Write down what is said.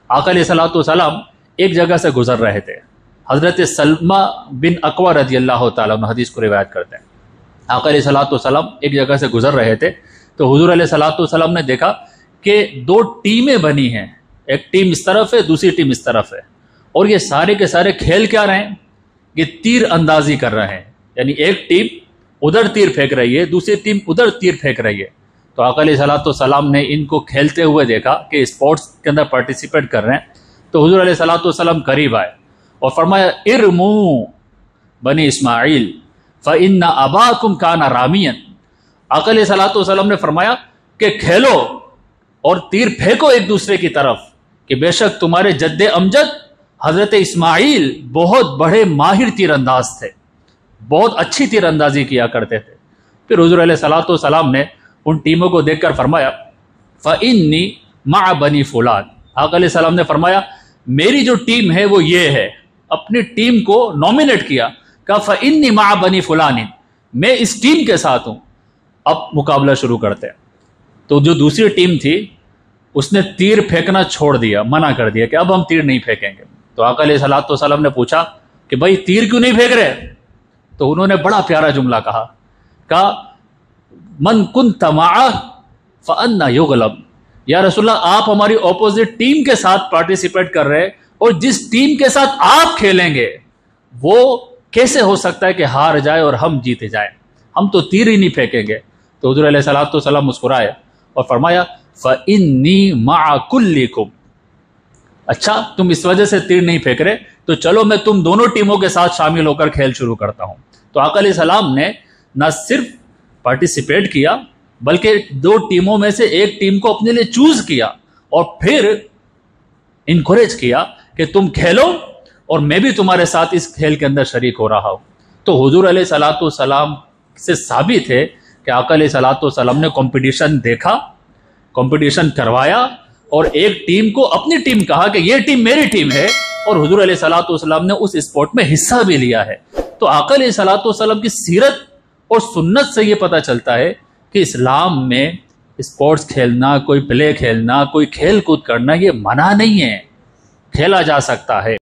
आका अलैहिस्सलातु वस्सलाम एक जगह से गुजर रहे थे। हज़रत सलमा बिन अकवा रज़ी अल्लाह तआला अन्हु हदीस को रिवायत करते हैं। आका अलैहिस्सलातु वस्सलाम एक जगह से गुजर रहे थे तो हुज़ूर अलैहिस्सलातु वस्सलाम ने देखा कि दो टीमें बनी हैं, एक टीम इस तरफ है, दूसरी टीम इस तरफ है, और ये सारे के सारे खेल क्या रहे हैं, ये तीर अंदाजी कर रहे हैं। यानी एक टीम उधर तीर फेंक रही है, दूसरी टीम उधर तीर फेंक रही है। तो आका अलैहिस्सलातु वस्सलाम ने इनको खेलते हुए देखा कि स्पोर्ट्स के अंदर पार्टिसिपेट कर रहे हैं। तो हुज़ूर अलैहिस्सलातु वस्सलाम करीब आए और फरमाया, इरमू बनी इस्माइल फ़इन्ना अबाकुम काना रामियन। आका अलैहिस्सलातु वस्सलाम ने फरमाया कि खेलो और तीर फेंको एक दूसरे की तरफ, कि बेशक तुम्हारे जद्दे अमजद हजरत इस्माइल बहुत बड़े माहिर तीरंदाज थे, बहुत अच्छी तीरंदाजी किया करते थे। फिर हुज़ूर अलैहिस्सलातु वस्सलाम ने उन टीमों को देखकर फरमाया, फ़इन्नी मा बनी फुलान। आका अलैहिस्सलाम ने फरमाया, मेरी जो टीम है वो ये है। अपनी टीम को नॉमिनेट किया, कहा फ़इन्नी मा बनी फुलानिन, मैं इस टीम के साथ हूं। अब मुकाबला शुरू करते हैं। तो जो दूसरी टीम थी उसने तीर फेंकना छोड़ दिया, मना कर दिया कि अब हम तीर नहीं फेंकेंगे। तो आका अलैहिस्सलातु वस्सलाम ने पूछा कि भाई तीर क्यों नहीं फेंक रहे? तो उन्होंने बड़ा प्यारा जुमला कहा मन कुन्त मअह फ़अन्ना युग़लब। या रसूलल्लाह, आप हमारी ऑपोजिट टीम के साथ पार्टिसिपेट कर रहे हैं और जिस टीम के साथ आप खेलेंगे वो कैसे हो सकता है कि हार जाए और हम जीते जाए, हम तो तीर ही नहीं फेंकेंगे। तो हुज़ूर अलैहिस्सलातु वस्सलाम मुस्कुराए और फरमाया, फ़इन्नी मअ कुल्लिकुम। अच्छा, तुम इस वजह से तीर नहीं फेंक रहे, तो चलो मैं तुम दोनों टीमों के साथ शामिल होकर खेल शुरू करता हूं। तो आका अलैहिस्सलाम ने न सिर्फ पार्टिसिपेट किया बल्कि दो टीमों में से एक टीम को अपने लिए चूज किया और फिर इनकरेज किया कि तुम खेलो और मैं भी तुम्हारे साथ इस खेल के अंदर शरीक हो रहा हूं। तो हुजूर अलैहिस्सलातु वस्सलाम से साबित है कि आका अलैहिस्सलातु वस्सलाम ने कंपटीशन देखा, कंपटीशन करवाया और एक टीम को अपनी टीम कहा कि ये टीम मेरी टीम है, और हुजूर अलैहिस्सलातु वस्सलाम ने उस स्पोर्ट में हिस्सा भी लिया है। तो आका अलैहिस्सलातु वस्सलाम की सीरत और सुन्नत से ये पता चलता है कि इस्लाम में स्पोर्ट्स खेलना, कोई प्ले खेलना, कोई खेल कूद करना, ये मना नहीं है, खेला जा सकता है।